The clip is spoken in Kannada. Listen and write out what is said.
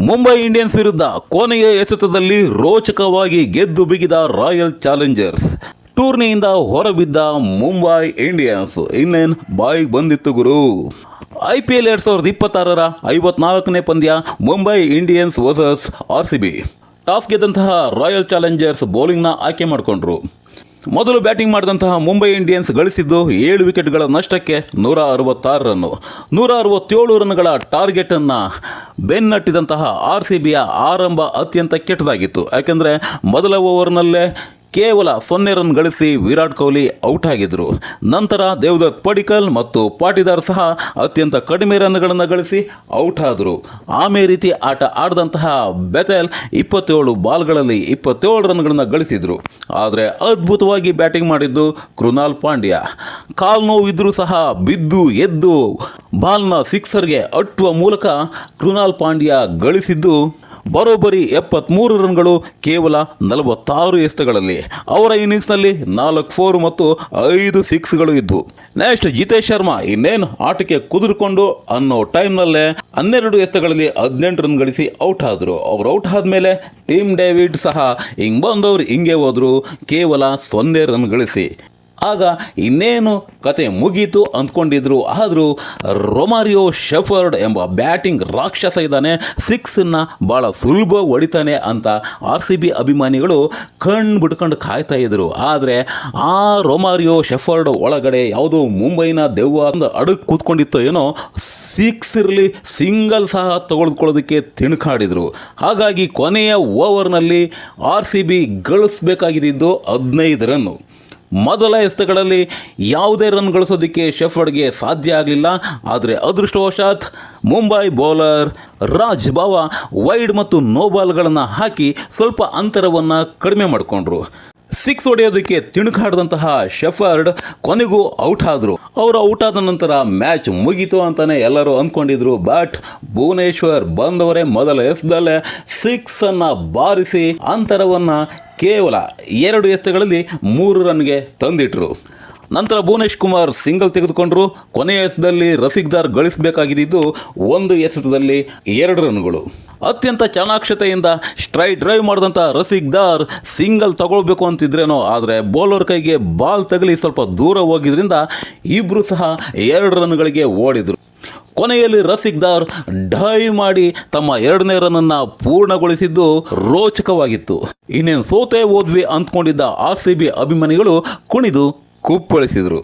ಮುಂಬೈ ಇಂಡಿಯನ್ಸ್ ವಿರುದ್ಧ ಕೊನೆಯ ಎಸೆತದಲ್ಲಿ ರೋಚಕವಾಗಿ ಗೆದ್ದು ಬಿಗಿದ ರಾಯಲ್ ಚಾಲೆಂಜರ್ಸ್. ಟೂರ್ನಿಯಿಂದ ಹೊರಬಿದ್ದ ಮುಂಬೈ ಇಂಡಿಯನ್ಸ್ ಇನ್ನೇನು ಬಾಯಿಗೆ ಬಂದಿತ್ತು ಗುರು. IPL 2026 54ನೇ ಪಂದ್ಯ Mumbai Indians versus RCB. Toss ಗೆದ್ದಂತಹ ರಾಯಲ್ ಚಾಲೆಂಜರ್ಸ್ ಬೌಲಿಂಗ್ನ ಆಯ್ಕೆ ಮಾಡಿಕೊಂಡ್ರು. ಮೊದಲು ಬ್ಯಾಟಿಂಗ್ ಮಾಡಿದಂತಹ ಮುಂಬೈ ಇಂಡಿಯನ್ಸ್ ಗಳಿಸಿದ್ದು 7 ವಿಕೆಟ್ಗಳ ನಷ್ಟಕ್ಕೆ 166 ರನ್ನು. 167 ರನ್ಗಳ ಟಾರ್ಗೆಟನ್ನು ಬೆನ್ನಟ್ಟಿದಂತಹ RCBಯ ಆರಂಭ ಅತ್ಯಂತ ಕೆಟ್ಟದಾಗಿತ್ತು. ಯಾಕೆಂದರೆ ಮೊದಲ ಓವರ್ನಲ್ಲೇ ಕೇವಲ 0 ರನ್ ಗಳಿಸಿ ವಿರಾಟ್ ಕೊಹ್ಲಿ ಔಟ್ ಆಗಿದ್ದರು. ನಂತರ ದೇವದತ್ ಪಡಿಕ್ಕಲ್ ಮತ್ತು ಪಾಟಿದಾರ್ ಸಹ ಅತ್ಯಂತ ಕಡಿಮೆ ರನ್ಗಳನ್ನು ಗಳಿಸಿ ಔಟ್ ಆದರು. ಆಮೇಲೆ ರೀತಿ ಆಟ ಆಡಿದಂತಹ ಬೆತೆಲ್ 27 ಬಾಲ್ಗಳಲ್ಲಿ 27 ರನ್ಗಳನ್ನು ಗಳಿಸಿದರು. ಆದರೆ ಅದ್ಭುತವಾಗಿ ಬ್ಯಾಟಿಂಗ್ ಮಾಡಿದ್ದು ಕೃನಾಲ್ ಪಾಂಡ್ಯ. ಕಾಲು ನೋವಿದ್ರೂ ಸಹ ಬಿದ್ದು ಎದ್ದು ಬಾಲ್ನ ಸಿಕ್ಸರ್ಗೆ ಅಟ್ಟುವ ಮೂಲಕ ಕೃನಾಲ್ ಪಾಂಡ್ಯ ಗಳಿಸಿದ್ದು ಬರೋಬ್ಬರಿ 73 ರನ್ಗಳು ಕೇವಲ 46 ಎಸೆತಗಳಲ್ಲಿ. ಅವರ ಇನ್ನಿಂಗ್ಸ್ನಲ್ಲಿ 4 4 ಮತ್ತು 5 6ಗಳು ಇದ್ವು. ನೆಕ್ಸ್ಟ್ ಜಿತೇಶ್ ಶರ್ಮಾ ಇನ್ನೇನು ಆಟಕ್ಕೆ ಕುದುರ್ಕೊಂಡು ಅನ್ನೋ ಟೈಮ್ನಲ್ಲೇ 12 ಎಸೆತಗಳಲ್ಲಿ 18 ರನ್ ಗಳಿಸಿ ಔಟ್ ಆದರು. ಅವ್ರು ಔಟ್ ಆದಮೇಲೆ ಟಿಮ್ ಡೇವಿಡ್ ಸಹ ಹಿಂಗೆ ಬಂದವರು ಹಿಂಗೆ ಹೋದರು, ಕೇವಲ 0 ರನ್ ಗಳಿಸಿ. ಆಗ ಇನ್ನೇನು ಕತೆ ಮುಗೀತು ಅಂದ್ಕೊಂಡಿದ್ರು. ಆದರೂ ರೊಮಾರಿಯೋ ಶೆಫರ್ಡ್ ಎಂಬ ಬ್ಯಾಟಿಂಗ್ ರಾಕ್ಷಸ ಇದ್ದಾನೆ, 6ನ್ನು ಭಾಳ ಸುಲಭ ಹೊಡಿತಾನೆ ಅಂತ RCB ಅಭಿಮಾನಿಗಳು ಕಣ್ಣು ಬಿಟ್ಕೊಂಡು ಕಾಯ್ತಾ ಇದ್ರು. ಆದರೆ ಆ ರೊಮಾರಿಯೋ ಶೆಫರ್ಡ್ ಒಳಗಡೆ ಯಾವುದೋ ಮುಂಬೈನ ದೆವ್ವ ಒಂದು ಅಡುಗೆ ಕೂತ್ಕೊಂಡಿತ್ತೋ ಏನೋ, 6 ಇರಲಿ ಸಿಂಗಲ್ ಸಹ ತೆಗೆದುಕೊಳ್ಳೋದಕ್ಕೆ ತಿಣುಕಾಡಿದರು. ಹಾಗಾಗಿ ಕೊನೆಯ ಓವರ್ನಲ್ಲಿ RCB ಗಳಿಸಬೇಕಾಗಿದ್ದು 15 ರನ್ನು. ಮೊದಲ ಎಸೆತಗಳಲ್ಲಿ ಯಾವುದೇ ರನ್ ಗಳಿಸೋದಕ್ಕೆ ಶೆಫರ್ಡ್ಗೆ ಸಾಧ್ಯ ಆಗಲಿಲ್ಲ. ಆದರೆ ಅದೃಷ್ಟವಶಾತ್ ಮುಂಬೈ ಬೌಲರ್ ರಾಜ್ ಬಾವ ವೈಡ್ ಮತ್ತು ನೋ ಬಾಲ್ಗಳನ್ನು ಹಾಕಿ ಸ್ವಲ್ಪ ಅಂತರವನ್ನು ಕಡಿಮೆ ಮಾಡಿಕೊಂಡ್ರು. 6 ಹೊಡೆಯೋದಕ್ಕೆ ತಿಣುಕಾಡಿದಂತಹ ಶೆಫರ್ಡ್ ಕೊನೆಗೂ ಔಟ್ ಆದರು. ಅವರು ಔಟ್ ಆದ ನಂತರ ಮ್ಯಾಚ್ ಮುಗೀತು ಅಂತಲೇ ಎಲ್ಲರೂ ಅಂದ್ಕೊಂಡಿದ್ರು. ಬಟ್ ಭುವನೇಶ್ವರ್ ಬಂದವರೇ ಮೊದಲ ಎಸೆತದಲ್ಲೇ 6ಅನ್ನು ಬಾರಿಸಿ ಅಂತರವನ್ನು ಕೇವಲ 2 ಎಸೆತಗಳಲ್ಲಿ 3 ರನ್ಗೆ ತಂದಿಟ್ಟರು. ನಂತರ ಭುವನೇಶ್ ಕುಮಾರ್ ಸಿಂಗಲ್ ತೆಗೆದುಕೊಂಡರು. ಕೊನೆಯ ಎಸೆತದಲ್ಲಿ ರಸಿಕ್ದಾರ್ ಗಳಿಸಬೇಕಾಗಿದ್ದು 1 ಎಸೆತದಲ್ಲಿ 2 ರನ್ಗಳು. ಅತ್ಯಂತ ಚಾಣಾಕ್ಷತೆಯಿಂದ ಸ್ಟ್ರೈಟ್ ಡ್ರೈವ್ ಮಾಡಿದಂಥ ರಸಿಕ್ದಾರ್ ಸಿಂಗಲ್ ತಗೊಳ್ಬೇಕು ಅಂತಿದ್ರೇನೋ, ಆದರೆ ಬೌಲರ್ ಕೈಗೆ ಬಾಲ್ ತಗಲಿ ಸ್ವಲ್ಪ ದೂರ ಹೋಗಿದ್ರಿಂದ ಇಬ್ಬರು ಸಹ 2 ರನ್ಗಳಿಗೆ ಓಡಿದರು. ಕೊನೆಯಲ್ಲಿ ರಸಿಕ್ದಾರ್ ಡೈವ್ ಮಾಡಿ ತಮ್ಮ 2ನೇ ರನ್ನನ್ನು ಪೂರ್ಣಗೊಳಿಸಿದ್ದು ರೋಚಕವಾಗಿತ್ತು. ಇನ್ನೇನು ಸೋತೆ ಹೋದ್ವಿ ಅಂದ್ಕೊಂಡಿದ್ದ RCB ಅಭಿಮಾನಿಗಳು ಕುಣಿದು ಕುಪ್ಪಳಿಸಿದರು.